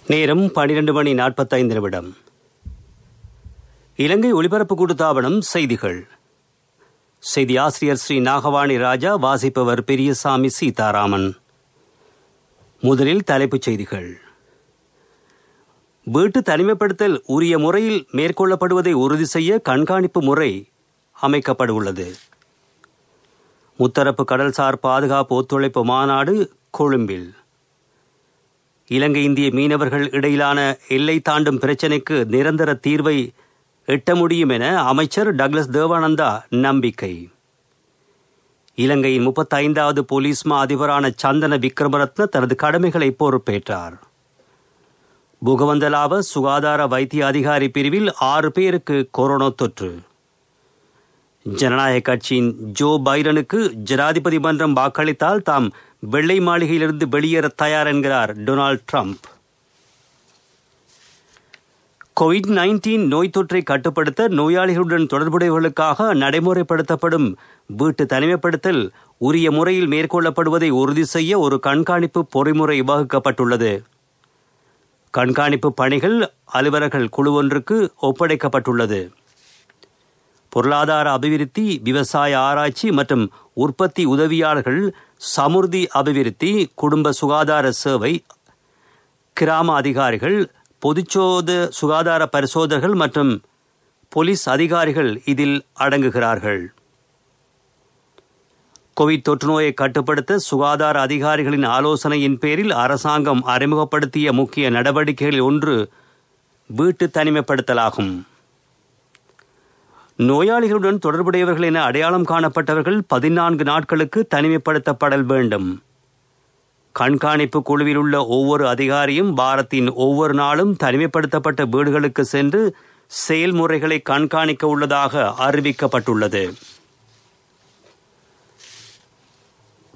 நேரம் 12:45. இலங்கை ஒலிபரப்பு கூட்டுத்தாபனம் செய்திகள். செய்தி ஆசிரியர் ஸ்ரீ நாகவாணி ராஜா, வாசிப்பவர் பெரியசாமி சீதாராமன். முதலில் தலைப்புச் செய்திகள். வீட்டு தனிமைப்படுத்தல் உரிய முறையில் மேற்கொள்ளப்படுவதை உறுதி செய்ய கண்காணிப்பு முறை அமைக்கப்படவுள்ளது. முத்தரப்பு கடல்சார் பாதுகாப்பு ஒத்துழைப்பு மாநாடு கொழும்பில். இலங்கை இந்திய மீனவர்கள் இடையிலான எல்லை தாண்டும் பிரச்சினைக்கு நிரந்தர தீர்வை எட்ட முடியும் என அமைச்சர் டக்ளஸ் தேவானந்தா நம்பிக்கை. இலங்கையின் 35வது போலீஸ் மா அதிபரான சந்தன விக்ரமரத்ன தனது கடமைகளை பொறுப்பேற்றார். புகவந்தலாவ சுகாதார வைத்திய அதிகாரி பிரிவில் 6 பேருக்கு கொரோனா தொற்று. ஜனநாயக கட்சியின் ஜோ பைடனுக்கு ஜனாதிபதி மன்றம் வாக்களித்தால் தாம் வெள்ளை மாளிகையிலிருந்து வெளியேற தயார் என்கிறார் டொனால்ட் ட்ரம்ப். கோவிட்-19 நோய் தொற்றை கட்டுப்படுத்த நோயாளிகளுடன் தொடர்புடையவர்களுக்காக நடைமுறைப்படுத்தப்படும் வீட்டு தனிமைப்படுத்தல் உரிய முறையில் மேற்கொள்ளப்படுவதை உறுதி செய்ய ஒரு கண்காணிப்பு பொறிமுறை வகுக்கப்பட்டுள்ளது. கண்காணிப்பு பணிகள் அலுவலர்கள் குழு ஒன்றுக்கு ஒப்படைக்கப்பட்டுள்ளது. பொருளாதார அபிவிருத்தி, விவசாய ஆராய்ச்சி மற்றும் உற்பத்தி உதவியாளர்கள், சமுர்த்தி அபிவிருத்தி, குடும்ப சுகாதார சேவை, கிராம அதிகாரிகள், பொதுச்சோத சுகாதார பரிசோதகர்கள் மற்றும் போலீஸ் அதிகாரிகள் இதில் அடங்குகிறார்கள். கோவிட் தொற்று நோயை கட்டுப்படுத்த சுகாதார அதிகாரிகளின் ஆலோசனையின் பேரில் அரசாங்கம் அறிமுகப்படுத்திய முக்கிய நடவடிக்கைகளில் ஒன்று வீட்டு தனிமைப்படுத்தலாகும். நோயாளிகளுடன் தொடர்புடையவர்கள் என அடையாளம் காணப்பட்டவர்கள் 14 நாட்களுக்கு தனிமைப்படுத்தப்படல் வேண்டும். கண்காணிப்பு குழுவில் உள்ள ஒவ்வொரு அதிகாரியும் வாரத்தின் ஒவ்வொரு நாளும் தனிமைப்படுத்தப்பட்ட வீடுகளுக்கு சென்று செயல்முறைகளை கண்காணிக்க உள்ளதாக அறிவிக்கப்பட்டுள்ளது.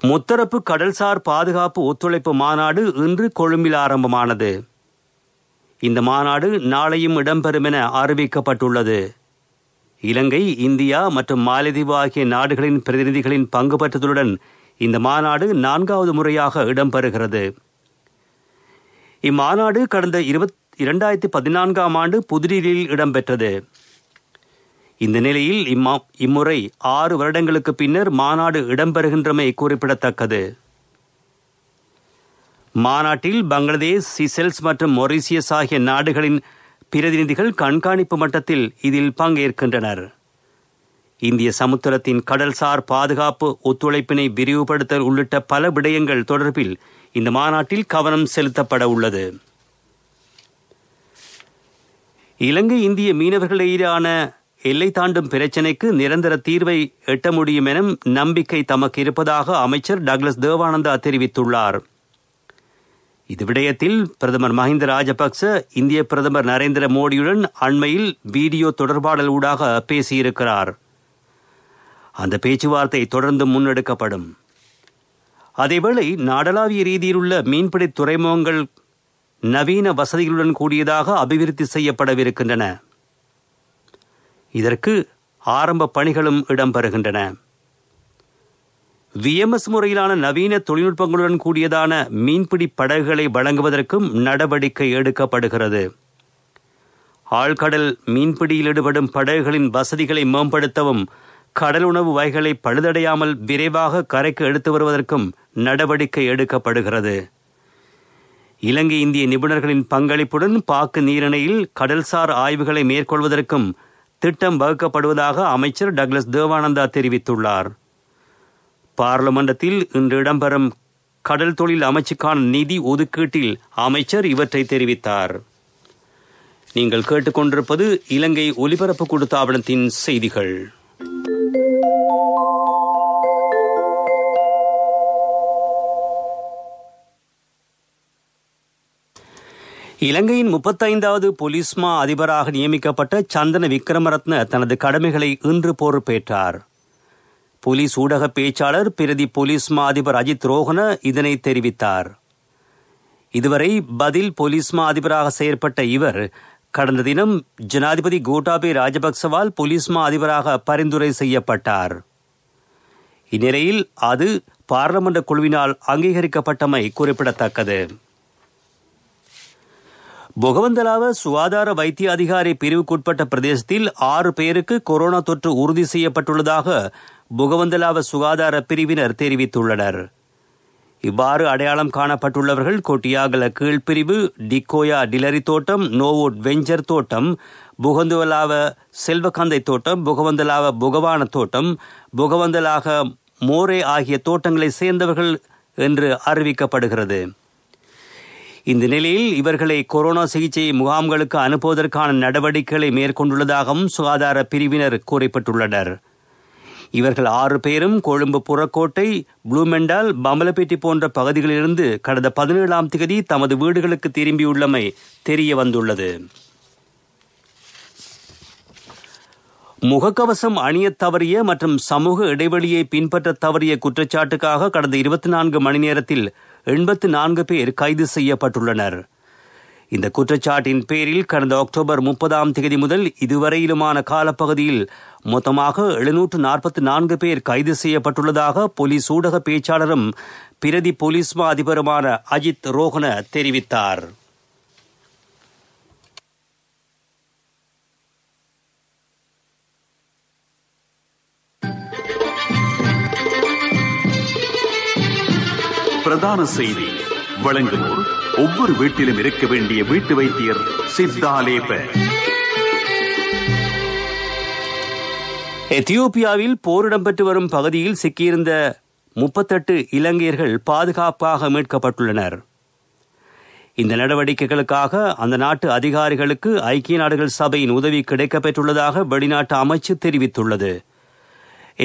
முத்தரப்பு கடல்சார் பாதுகாப்பு ஒத்துழைப்பு மாநாடு இன்று கொழும்பில் ஆரம்பமானது. இந்த மாநாடு நாளையும் இடம்பெறும் என அறிவிக்கப்பட்டுள்ளது. இலங்கை, இந்தியா மற்றும் மாலத்தீவு ஆகிய நாடுகளின் பிரதிநிதிகளின் பங்கு பெற்றதுடன் இந்த மாநாடு 4வது முறையாக இடம்பெறுகிறது. இம்மாநாடு கடந்த 2014ஆம் ஆண்டு புதுடில்லியில் இடம்பெற்றது. இந்த நிலையில் இம்முறை 6 வருடங்களுக்கு பின்னர் மாநாடு இடம்பெறுகின்றமை குறிப்பிடத்தக்கது. மாநாட்டில் பங்களாதேஷ், சிசெல்ஸ் மற்றும் மொரீசியஸ் ஆகிய நாடுகளின் பிரதிநிதிகள் கண்காணிப்பு மட்டத்தில் இதில் பங்கேற்கின்றனர். இந்திய சமுத்திரத்தின் கடல்சார் பாதுகாப்பு ஒத்துழைப்பினை விரிவுபடுத்தல் உள்ளிட்ட பல விடயங்கள் தொடர்பில் இந்த மாநாட்டில் கவனம் செலுத்தப்பட உள்ளது. இலங்கை இந்திய மீனவர்களிடையிலான எல்லை தாண்டும் பிரச்சினைக்கு நிரந்தர தீர்வை எட்ட முடியும் என நம்பிக்கை தமக்கு இருப்பதாக அமைச்சர் டக்ளஸ் தேவானந்தா தெரிவித்துள்ளார். இது விடயத்தில் பிரதமர் மஹிந்த ராஜபக்ச இந்திய பிரதமர் நரேந்திர மோடியுடன் அண்மையில் வீடியோ தொடர்பாடல் ஊடாக பேசியிருக்கிறார். அந்த பேச்சுவார்த்தை தொடர்ந்து முன்னெடுக்கப்படும். அதேவேளை நாடளாவிய ரீதியில் உள்ள மீன்பிடி துறைமுகங்கள் நவீன வசதிகளுடன் கூடியதாக அபிவிருத்தி செய்யப்படவிருக்கின்றன. இதற்கு ஆரம்ப பணிகளும் இடம்பெறுகின்றன. விஎம்எஸ் முறையிலான நவீன தொழில்நுட்பங்களுடன் கூடியதான மீன்பிடி படகுகளை வழங்குவதற்கும் நடவடிக்கை எடுக்கப்படுகிறது. ஆழ்கடல் மீன்பிடியில் ஈடுபடும் படகுகளின் வசதிகளை மேம்படுத்தவும் கடல் உணவு வகைகளை பழுதடையாமல் விரைவாக கரைக்கு எடுத்து வருவதற்கும் நடவடிக்கை எடுக்கப்படுகிறது. இலங்கை இந்திய நிபுணர்களின் பங்களிப்புடன் பாக்கு நீரிணையில் கடல்சார் ஆய்வுகளை மேற்கொள்வதற்கும் திட்டம் வகுக்கப்படுவதாக அமைச்சர் டக்ளஸ் தேவானந்தா தெரிவித்துள்ளார். பார்லிமெண்டத்தில் இன்று இடம்பெறும் கடல் தொழில் அமைச்சுக்கான நிதி ஒதுக்கீட்டில் அமைச்சர் இவற்றை தெரிவித்தார். நீங்கள் கேட்டுக்கொண்டிருப்பது இலங்கை ஒலிபரப்பு கூட்டுத்தாபனத்தின் செய்திகள். இலங்கையின் 35வது போலீஸ் மா அதிபராக நியமிக்கப்பட்ட சந்தன விக்ரமரத்ன தனது கடமைகளை இன்று பொறுப்பேற்றார். போலீஸ் ஊடக பேச்சாளர் பிரதி போலீஸ் மா அதிபர் அஜித் ரோஹன இதனை தெரிவித்தார். இதுவரை பதில் போலீஸ் மா அதிபராக செயற்பட்ட இவர் கடந்த தினம் ஜனாதிபதி கோட்டாபே ராஜபக்சவால் போலீஸ் மா அதிபராக பரிந்துரை செய்யப்பட்டார். இந்நிலையில் அது பார்லமெண்ட் குழுவினால் அங்கீகரிக்கப்பட்டமை குறிப்பிடத்தக்கது. பொகவந்தலாவ சுகாதார வைத்திய அதிகாரி பிரிவுக்குட்பட்ட பிரதேசத்தில் 6 பேருக்கு கொரோனா தொற்று உறுதி செய்யப்பட்டுள்ளதாக பொகவந்தலாவ சுகாதார பிரிவினர் தெரிவித்துள்ளனர். இவ்வாறு அடையாளம் காணப்பட்டுள்ளவர்கள் கொட்டியாகல கீழ்பிரிவு, டிக்கோயா டிலரி தோட்டம், நோவோட் வெஞ்சர் தோட்டம், புகவந்தலாவ செல்வகந்தை தோட்டம், புகவந்தலாவ புகவான தோட்டம், புகவந்தலாக மோரே ஆகிய தோட்டங்களை சேர்ந்தவர்கள் என்று அறிவிக்கப்படுகிறது. இந்த நிலையில் இவர்களை கொரோனா சிகிச்சை முகாம்களுக்கு அனுப்புவதற்கான நடவடிக்கைகளை மேற்கொண்டுள்ளதாகவும் சுகாதார பிரிவினர் குறிப்பிட்டுள்ளனர். இவர்கள் 6 பேரும் கொழும்பு புறக்கோட்டை, ப்ளூமெண்டால், பம்பலப்பேட்டி போன்ற பகுதிகளிலிருந்து கடந்த 17ஆம் தேதி தமது வீடுகளுக்கு திரும்பியுள்ளமை தெரிய வந்துள்ளது. முகக்கவசம் அணியத் தவறிய மற்றும் சமூக இடைவெளியை பின்பற்ற தவறிய குற்றச்சாட்டுக்காக கடந்த 24 மணி நேரத்தில் 84 பேர் கைது செய்யப்பட்டுள்ளனர். இந்த குற்றச்சாட்டின் பேரில் கடந்த அக்டோபர் 30ஆம் தேதி முதல் இதுவரையிலுமான காலப்பகுதியில் மொத்தமாக 744 பேர் கைது செய்யப்பட்டுள்ளதாக போலீஸ் ஊடக பேச்சாளரும் பிரதி போலீஸ் மா அதிபருமான அஜித் ரோஹன தெரிவித்தார். பிரதான செய்தி வழங்குவோர் ஒவ்வொரு வீட்டிலும் இருக்க வேண்டிய வீட்டு வைத்தியர் சித்தாலேப. எத்தியோப்பியாவில் போர் இடம்பெற்று வரும் பகுதியில் சிக்கியிருந்த 38 இலங்கையர்கள் பாதுகாப்பாக மீட்கப்பட்டுள்ளனர். இந்த நடவடிக்கைகளுக்காக அந்த நாட்டு அதிகாரிகளுக்கு ஐக்கிய நாடுகள் சபையின் உதவி கிடைக்கப்பெற்றுள்ளதாக வெளிநாட்டு அமைச்சு தெரிவித்துள்ளது.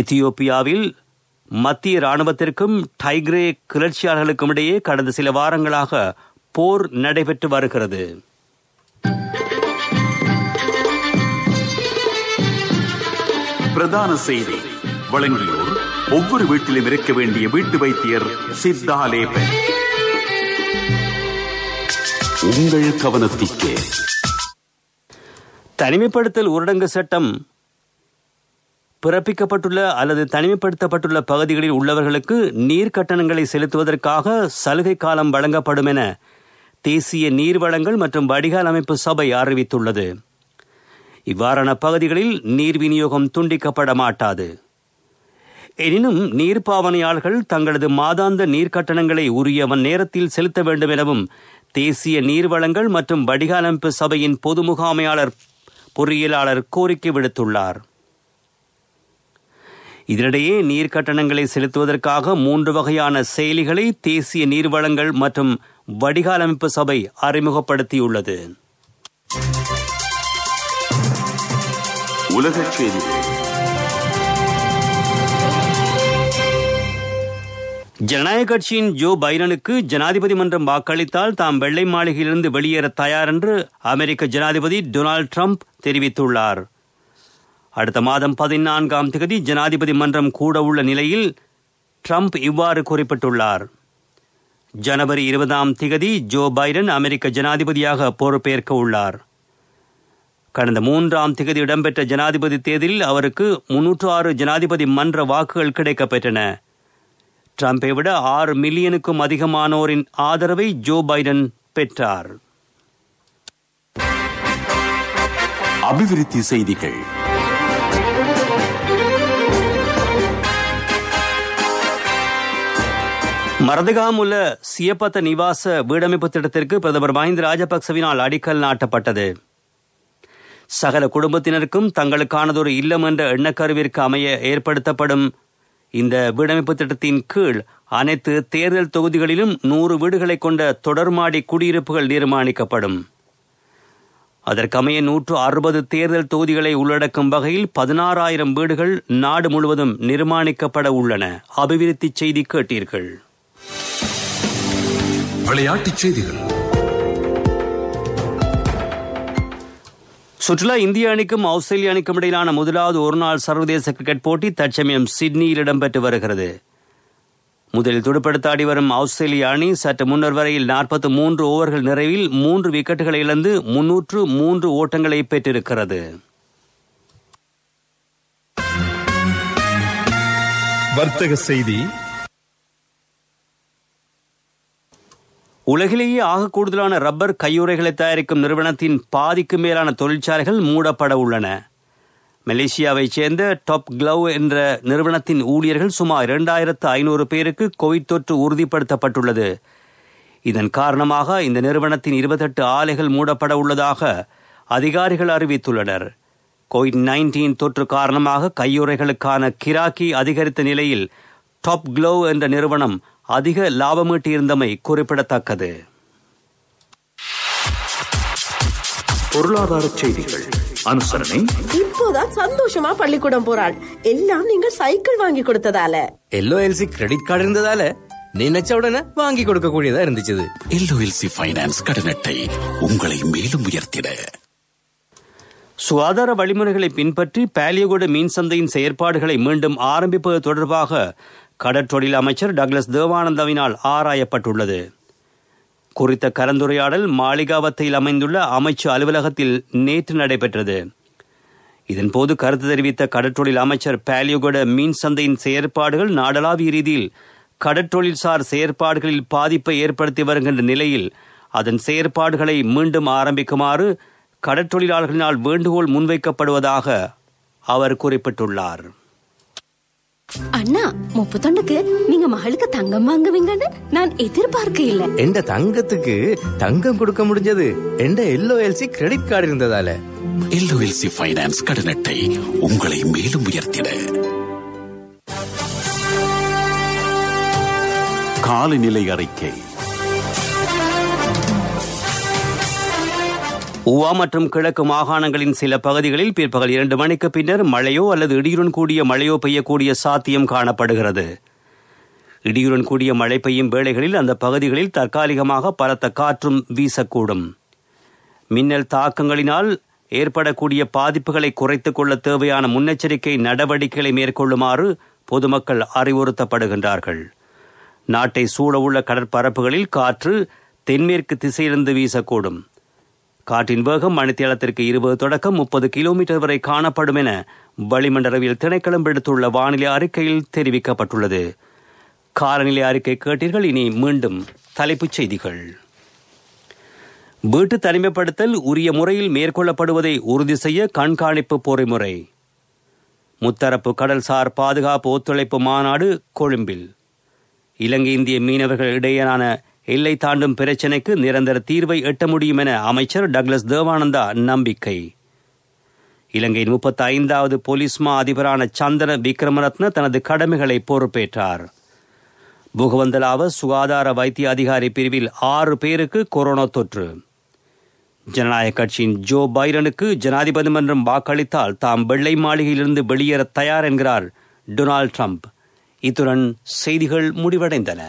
எத்தியோப்பியாவில் மத்திய இராணுவத்திற்கும் டைக்ரே கிளர்ச்சியாளர்களுக்கும் இடையே கடந்த சில வாரங்களாக போர் நடைபெற்று வருகிறது. பிரதான செய்தி வழங்கியோர் ஒவ்வொரு வீட்டிலும் இருக்க வேண்டிய வீட்டு வைத்தியர் சித்தாலேப. உங்கள் கவனத்திற்கு தனிமைப்படுத்தல் ஊரடங்கு சட்டம் பிறப்பிக்கப்பட்டுள்ள அல்லது தனிமைப்படுத்தப்பட்டுள்ள பகுதிகளில் உள்ளவர்களுக்கு நீர் கட்டணங்களை செலுத்துவதற்காக சலுகை காலம் வழங்கப்படும் என தேசிய நீர் வழங்கல் மற்றும் வடிகால் அமைப்பு சபை அறிவித்துள்ளது. இவ்வாறான பகுதிகளில் நீர் விநியோகம் துண்டிக்கப்பட மாட்டாது. எனினும் நீர்ப்பாவனையாளர்கள் தங்களது மாதாந்த நீர் கட்டணங்களை உரிய நேரத்தில் செலுத்த வேண்டும் எனவும் தேசிய நீர் வழங்கல் மற்றும் வடிகால் அமைப்பு சபையின் பொது முகாமையாளர் பொறியியலாளர் கோரிக்கை விடுத்துள்ளார். இதனிடையே நீர் கட்டணங்களை செலுத்துவதற்காக 3 வகையான செயலிகளை தேசிய நீர் வழங்கல் மற்றும் வடிகால் அமைப்பு சபை அறிமுகப்படுத்தியுள்ளது. உலகச் செய்திகள். ஜனநாயக கட்சியின் ஜோ பைடனுக்கு ஜனாதிபதி மன்றம் வாக்களித்தால் தாம் வெள்ளை மாளிகையிலிருந்து வெளியேற தயார் என்று அமெரிக்க ஜனாதிபதி டொனால்ட் ட்ரம்ப் தெரிவித்துள்ளார். அடுத்த மாதம் 14ஆம் தேதி ஜனாதிபதி மன்றம் கூட உள்ள நிலையில் ட்ரம்ப் இவ்வாறு குறிப்பிட்டுள்ளார். ஜனவரி 20ஆம் தேதி ஜோ பைடன் அமெரிக்க ஜனாதிபதியாக பொறுப்பேற்க உள்ளார். கடந்த 3ஆம் தேதி இடம்பெற்ற ஜனாதிபதி தேர்தலில் அவருக்கு 306 ஜனாதிபதி மன்ற வாக்குகள் கிடைக்கப்பெற்றன. ட்ரம்பை விட 6 மில்லியனுக்கும் அதிகமானோரின் ஆதரவை ஜோ பைடன் பெற்றார். அபிவிருத்தி செய்திகள். மரதகாமுள்ள சியப்பத்த நிவாச வீடமைப்பு திட்டத்திற்கு பிரதமர் மஹிந்த ராஜபக்சவினால் அடிக்கல் நாட்டப்பட்டது. சகல குடும்பத்தினருக்கும் தங்களுக்கானதொரு இல்லம் என்ற எண்ணக்கருவிற்கு அமைய ஏற்படுத்தப்படும் இந்த வீடமைப்பு திட்டத்தின் கீழ் அனைத்து தேர்தல் தொகுதிகளிலும் 100 வீடுகளை கொண்ட தொடர்மாடி குடியிருப்புகள் நிர்மாணிக்கப்படும். அதற்கமைய 160 தேர்தல் தொகுதிகளை உள்ளடக்கும் வகையில் 16,000 வீடுகள் நாடு முழுவதும் நிர்மாணிக்கப்பட உள்ளன. அபிவிருத்தி செய்தி கேட்டீர்கள். விளையாட்டுச் செய்திகள். சுற்றுலா இந்திய அணிக்கும் ஆஸ்திரேலிய அணிக்கும் இடையிலான முதலாவது ஒருநாள் சர்வதேச கிரிக்கெட் போட்டி தற்சமயம் சிட்னியில் இடம்பெற்று வருகிறது. முதலில் துடுப்படுத்தாடி வரும் ஆஸ்திரேலிய அணி சற்று முன்னர் வரையில் 43 ஓவர்கள் நிறைவில் 3 விக்கெட்டுகளை இழந்து 303 ஓட்டங்களை பெற்றிருக்கிறது. வர்த்தக செய்தி. உலகிலேயே ஆக கூடுதலான ரப்பர் கையுறைகளை தயாரிக்கும் நிறுவனத்தின் பாதிக்கு மேலான தொழிற்சாலைகள் மூடப்பட உள்ளன. மலேசியாவைச் சேர்ந்த டாப் க்ளவ் என்ற நிறுவனத்தின் ஊழியர்கள் சுமார் 2500 பேருக்கு கோவிட் தொற்று உறுதிப்படுத்தப்பட்டுள்ளது. இதன் காரணமாக இந்த நிறுவனத்தின் 28 ஆலைகள் மூடப்பட உள்ளதாக அதிகாரிகள் அறிவித்துள்ளனர். கோவிட்-19 தொற்று காரணமாக கையுறைகளுக்கான கிராக்கி அதிகரித்த நிலையில் டாப் க்ளவ் என்ற நிறுவனம் அதிக லாபமீட்டியிருந்தமை குறிப்பிடத்தக்கது. பொருளாதார செய்திகள் அனுசரணை. இப்போதான் சந்தோஷமா பள்ளிக்கூடம் போறாள். எல்லாம் நீங்கள் சைக்கிள் வாங்கி கொடுத்ததால. LOLC கிரெடிட் கார்டு இருந்ததால நினைச்ச உடனே வாங்கி கொடுக்க கூடியதா இருந்துச்சு. LOLC ஃபைனான்ஸ் கடன் அட்டை உங்களை மேலும் உயர்த்திட. சுகாதார வழிமுறைகளை பின்பற்றி பாலியகோட மீன் சந்தையின் செயற்பாடுகளை மீண்டும் ஆரம்பிப்பது தொடர்பாக கடற்றொழில் அமைச்சர் டக்ளஸ் தேவானந்தாவினால் ஆராயப்பட்டுள்ளது. குறித்த கலந்துரையாடல் மாளிகாவத்தையில் அமைந்துள்ள அமைச்சு அலுவலகத்தில் நேற்று நடைபெற்றது. இதன்போது கருத்து தெரிவித்த கடற்றொழில் அமைச்சர் பாலியகோட மீன் சந்தையின் செயற்பாடுகள் நாடளாவிய ரீதியில் கடற்றொழில்சார் செயற்பாடுகளில் பாதிப்பை ஏற்படுத்தி வருகின்ற நிலையில் அதன் செயற்பாடுகளை மீண்டும் ஆரம்பிக்குமாறு கடற்றொழிலாளர்களினால் வேண்டுகோள் முன்வைக்கப்படுவதாக அவர் குறிப்பிட்டுள்ளார். அண்ணா 31க்கு நீங்க மகளுக்கு தங்கம் வாங்குவீங்கன்னு நான் எதிர்பார்க்க இல்ல. எந்த தங்கத்துக்கு தங்கம் கொடுக்க முடிஞ்சது எந்த LOLC கிரெடிட் கார்டு இருந்ததால. LOLC ஃபைனான்ஸ் கடன் அட்டை உங்களை மேலும் உயர்த்திட. காலநிலை அறிக்கை. ஊவா மற்றும் கிழக்கு மாகாணங்களின் சில பகுதிகளில் பிற்பகல் 2 மணிக்கு பின்னர் மழையோ அல்லது இடியுடன் கூடிய மழையோ பெய்யக்கூடிய சாத்தியம் காணப்படுகிறது. இடியுடன் கூடிய மழை பெய்யும் வேளைகளில் அந்த பகுதிகளில் தற்காலிகமாக பலத்த காற்றும் வீசக்கூடும். மின்னல் தாக்கங்களினால் ஏற்படக்கூடிய பாதிப்புகளை குறைத்துக் கொள்ள தேவையான முன்னெச்சரிக்கை நடவடிக்கைகளை மேற்கொள்ளுமாறு பொதுமக்கள் அறிவுறுத்தப்படுகின்றார்கள். நாட்டை சூழவுள்ள கடற்பரப்புகளில் காற்று தென்மேற்கு திசையிலிருந்து வீசக்கூடும். காற்றின் வேகம் மணித்தியாலத்திற்கு 20 தொடக்கம் 30 கிலோமீட்டர் வரை காணப்படும் என வளிமண்டலவியல் திணைக்களம் விடுத்துள்ள வானிலை அறிக்கையில் தெரிவிக்கப்பட்டுள்ளது. காலநிலை அறிக்கை கேட்டீர்கள். இனி மீண்டும் தலைப்புச் செய்திகள். வீட்டு தனிமைப்படுத்தல் உரிய முறையில் மேற்கொள்ளப்படுவதை உறுதி செய்ய கண்காணிப்பு பொறிமுறை. முத்தரப்பு கடல்சார் பாதுகாப்பு ஒத்துழைப்பு மாநாடு கொழும்பில். இலங்கை இந்திய மீனவர்கள் இடையேயான எல்லை தாண்டும் பிரச்சினைக்கு நிரந்தர தீர்வை எட்ட முடியும் என அமைச்சர் டக்ளஸ் தேவானந்தா நம்பிக்கை. இலங்கையின் 35வது போலீஸ்மா அதிபரான சந்தன விக்ரமரத்ன தனது கடமைகளை பொறுப்பேற்றார். புகவந்தலாவ சுகாதார வைத்திய அதிகாரி பிரிவில் 6 பேருக்கு கொரோனா தொற்று. ஜனநாயக கட்சியின் ஜோ பைடனுக்கு ஜனாதிபதி மன்றம் வாக்களித்தால் தாம் வெள்ளை மாளிகையிலிருந்து வெளியேற தயார் என்கிறார் டொனால்ட் ட்ரம்ப். இத்துடன் செய்திகள் முடிவடைந்தன.